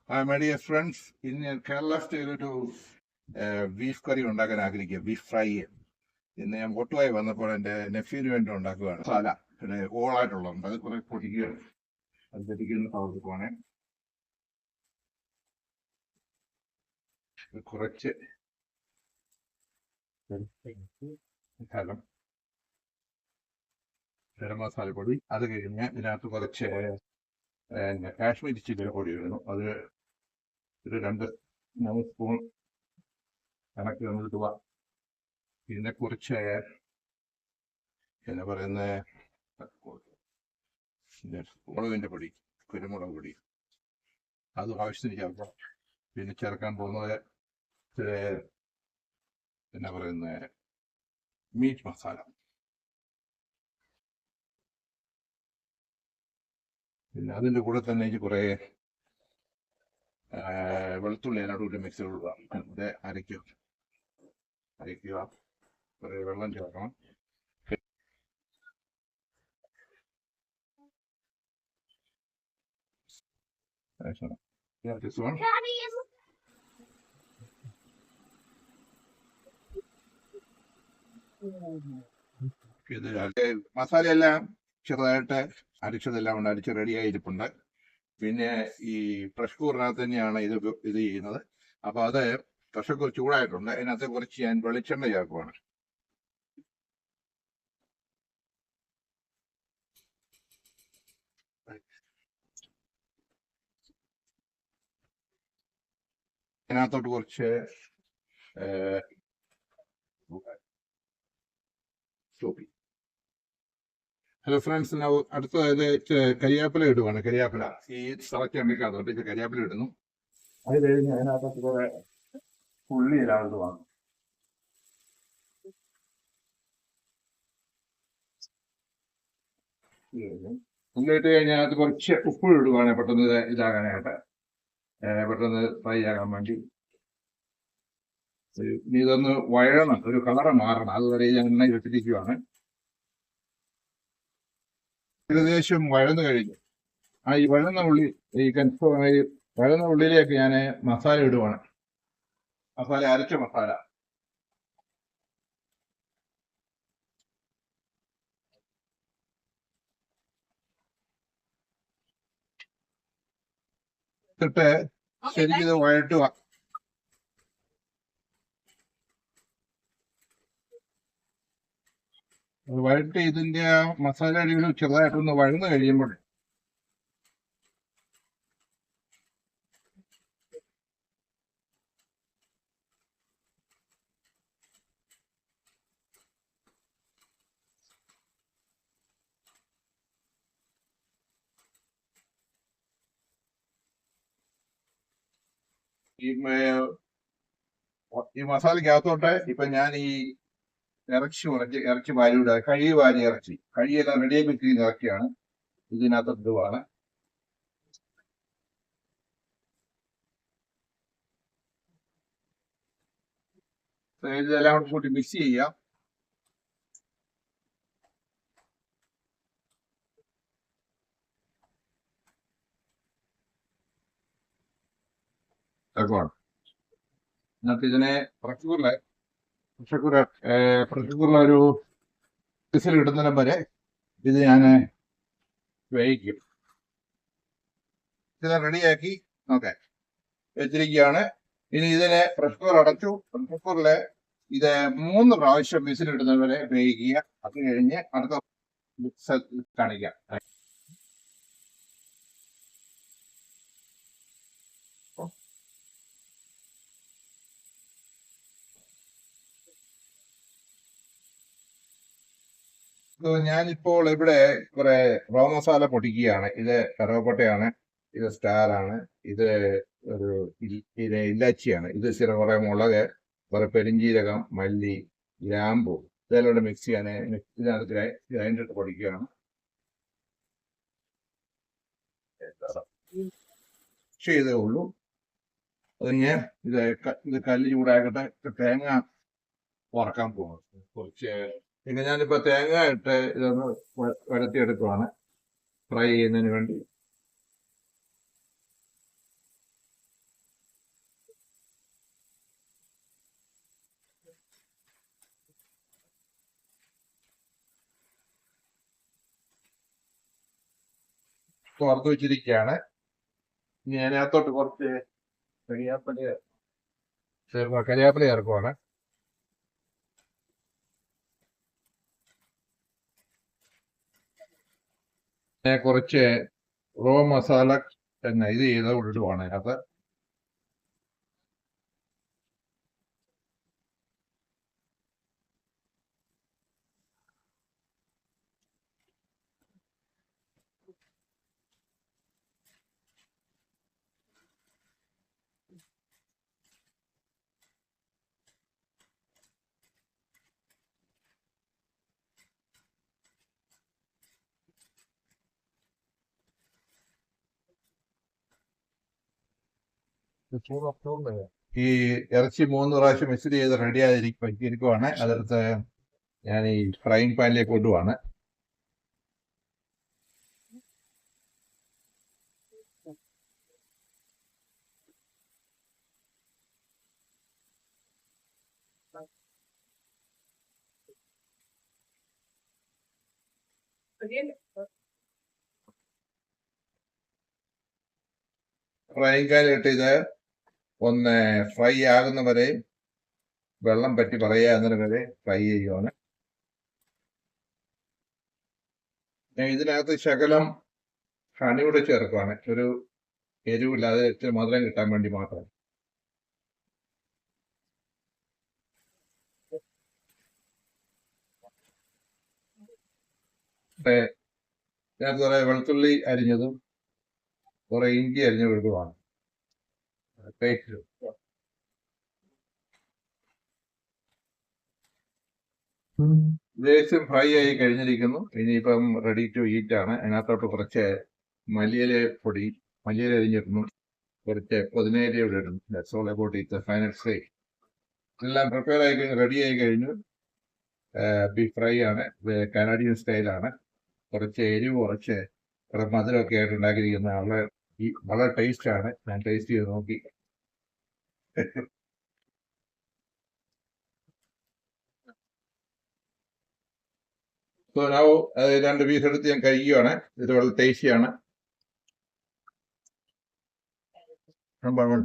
Hi, my dear friends. In Kerala style ഒരു beef കറി ഉണ്ടാക്കാൻ ആഗ്രഹിക്കുക, ബീഫ് ഫ്രൈ. ഇന്ന് ഞാൻ പൊട്ടുവായി വന്നപ്പോൾ എൻ്റെ നെഫ്യൂന് വേണ്ടി ഉണ്ടാക്കുകയാണ്. മസാല പിന്നെ ഓളായിട്ടുള്ളതുണ്ട്, അത് കുറെ പൊടിക്കുകയാണ്. അത് പൊടിക്കുന്ന തവണ കുറച്ച് ശകലം ഗരം മസാലപ്പൊടി, അത് കഴിഞ്ഞ് ഇതിനകത്ത് കുറച്ച് കാശ്മീരി ചില്ലി പൊടി ഇടുന്നു. അത് ഒരു 2 സ്പൂൺ കണക്ക് നമ്മൾ ഇടുക. പിന്നെ കുറച്ച് എന്നാ പറയുന്ന മുളകിൻ്റെ പൊടി, കുരുമുളക് പൊടി, അത് ആവശ്യത്തിന് ചേർക്കാം. പിന്നെ ചേർക്കാൻ പോകുന്നത് എന്നാ പറയുന്ന മീറ്റ് മസാല. പിന്നെ അതിൻ്റെ കൂടെ തന്നെ എനിക്ക് കുറേ വെളുത്തുള്ളി അതിനോട് മിക്സ് കൊടുക്കുക. ഇത് അരയ്ക്കുക, കുറേ വെള്ളം ചേർക്കണം. This one. മസാലയെല്ലാം ചെറുതായിട്ട് അരച്ചതെല്ലാം കൊണ്ട് അരച്ച് റെഡിയായിരിപ്പുണ്ട്. പിന്നെ ഈ പ്രഷർ കുക്കറിനകത്ത് തന്നെയാണ് ഇത് ചെയ്യുന്നത്. അപ്പൊ അത് പ്രഷർ കുക്കർ ചൂടായിട്ടുണ്ട്. അതിനകത്ത് കുറച്ച് ഞാൻ വെളിച്ചെണ്ണ ചേർക്കുവാണ്. അതിനകത്തോട്ട് കുറച്ച് സോപ്പി. ഹലോ ഫ്രണ്ട്സ്, അടുത്തത് കരിയാപ്പില ഇടുവാണ്. കരിയാപ്പില ഈ തിളച്ച എണ്ണയ്ക്കകത്തോട്ട് കരിയാപ്പില ഇടുന്നു. അത് കഴിഞ്ഞ് അതിനകത്തോട്ട് കുറെ ഉള്ളി ഇടാവുന്നതാണ്. ഉള്ളി ഇട്ട് കഴിഞ്ഞാൽ അതിനകത്ത് കുറച്ച് ഉപ്പ് ഇടുവാണ്, പെട്ടെന്ന് ഇതാകാനായിട്ട്, പെട്ടെന്ന് ഫ്രൈ ആകാൻ വേണ്ടി. ഇതൊന്ന് വഴണം, ഒരു കളറ് മാറണം, അതുവരെ ഞാൻ എണ്ണ ഇട്ടിരിക്കുവാണ്. ഏകദേശം വഴന്നു കഴിഞ്ഞു. ഈ വഴന്ന ഉള്ളിലേക്ക് ഞാൻ മസാല ഇടുവാണ്. അരച്ച മസാല. ഇട്ടിട്ട് ശരിക്കും ഇത് വഴട്ടുക. വഴട്ടി ഇതിന്റെ മസാല അടികൾ ചെറുതായിട്ടൊന്ന് വഴന്നു കഴിയുമ്പോൾ ഈ മസാലയ്ക്കകത്തോട്ട് ഇപ്പൊ ഞാൻ ഈ ഇറച്ചി വാരിയിടുക. വാരി ഇറച്ചി കഴിയെല്ലാം റെഡിയായി വെച്ചിരിക്കുന്ന ഇറച്ചിയാണ്, ഇതിനകത്ത് ഇടുവാണ്. ഇതെല്ലാം കൂട്ടി മിക്സ് ചെയ്യാം. എന്നിട്ട് ഇതിനെ പ്രഷർ കുക്കറിൽ ഒരു വിസിൽ ഇടുന്നതിനും വരെ ഇത് ഞാൻ വേവിക്കും. ഇത് റെഡിയാക്കി വെച്ചിരിക്കുകയാണ്. ഇനി ഇതിനെ പ്രഷർ കുക്കർ അടച്ചു. പ്രഷർ കുക്കറില് ഇത് 3 പ്രാവശ്യം വിസിൽ ഇടുന്നവരെ വേവിക്കുക. അത് കഴിഞ്ഞ് അടുത്ത കാണിക്കാം. ഞാനിപ്പോൾ ഇവിടെ കുറെ റോ മസാല പൊടിക്കുകയാണ്. ഇത് കറുവപ്പട്ടയാണ്, ഇത് സ്റ്റാറാണ്, ഇത് ഒരു ഇല്ലാച്ചിയാണ്, ഇത് കുറെ മുളക്, കുറെ പെരിഞ്ചീരകം, മല്ലി, ഗ്രാമ്പു, ഇതെല്ലാം മിക്സ് ചെയ്യാൻ ഇതിനകത്ത് ഗ്രൈൻഡറിട്ട് പൊടിക്കുകയാണ്. ചെയ്തേ ഉള്ളൂ. അതിന് ഇത് കല്ല് ചൂടാക്കട്ടെ. തേങ്ങ വറക്കാൻ പോകുന്നു. പിന്നെ ഞാനിപ്പോ തേങ്ങ ഇട്ട് ഇതൊന്ന് വരത്തിയെടുക്കുവാണ് ഫ്രൈ ചെയ്യുന്നതിന് വേണ്ടി. വറുത്ത് വെച്ചിരിക്കുകയാണ്. ഇനി അതിനകത്തോട്ട് കുറച്ച് കരിയാപ്പില ചേർക്കുവാണ്. കുറച്ച് റോ മസാല തന്നെ ഇത് ചെയ്ത് ഇടുവാണ് അതിനകത്ത്. ഈ ഇറച്ചി 3 പ്രാവശ്യം മിക്സ് ചെയ്ത് റെഡി ആയിരിക്കുവാണ്. അതെടുത്ത് ഞാൻ ഈ ഫ്രൈങ് പാനിലേക്ക് കൊണ്ടുപോവാണ്. ഫ്രൈങ് പാനിലിട്ട് ഇത് ഒന്ന് ഫ്രൈ ആകുന്ന വരെ വെള്ളം പറ്റി പറയാകുന്ന വരെ ഫ്രൈ ചെയ്യുവാണ്. ഇതിനകത്ത് ശകലം ഹണി കൂടെ ചേർക്കുവാണ്, ഒരു എരിവില്ലാതെ ഇത്തിരി മധുരം കിട്ടാൻ വേണ്ടി മാത്രം. ഞാൻ കുറെ വെളുത്തുള്ളി അരിഞ്ഞതും കുറെ ഇഞ്ചി അരിഞ്ഞ വിടുവാണ്. ലേശം ഫ്രൈ ആയി കഴിഞ്ഞിരിക്കുന്നു. ഇനിയിപ്പം റെഡി ടു ഈറ്റ് ആണ്. അതിനകത്തോട്ട് കുറച്ച് മല്ലിയില പൊടി, മല്ലിയില അരിഞ്ഞിടുന്നു, കുറച്ച് പുതിനയില ഇവിടെ ഇടുന്നു. That's all about it. Final stage. എല്ലാം പ്രിപ്പയർ ആയി കഴിഞ്ഞു, റെഡി ആയി കഴിഞ്ഞു. ബീഫ് ഫ്രൈ ആണ്, കനഡിയൻ സ്റ്റൈലാണ്. കുറച്ച് എരിവ്, കുറച്ച് മധുരമൊക്കെ ആയിട്ട് ഉണ്ടാക്കിയിരിക്കുന്ന വളരെ ടേസ്റ്റ് ആണ്. ഞാൻ ടേസ്റ്റ് ചെയ്ത് നോക്കി. സോ നൗ 2 പീസ് എടുത്ത് ഞാൻ കഴിക്കുകയാണ്. ഇത് വളരെ ടേസ്റ്റിയാണ്. നമ്പർ 1.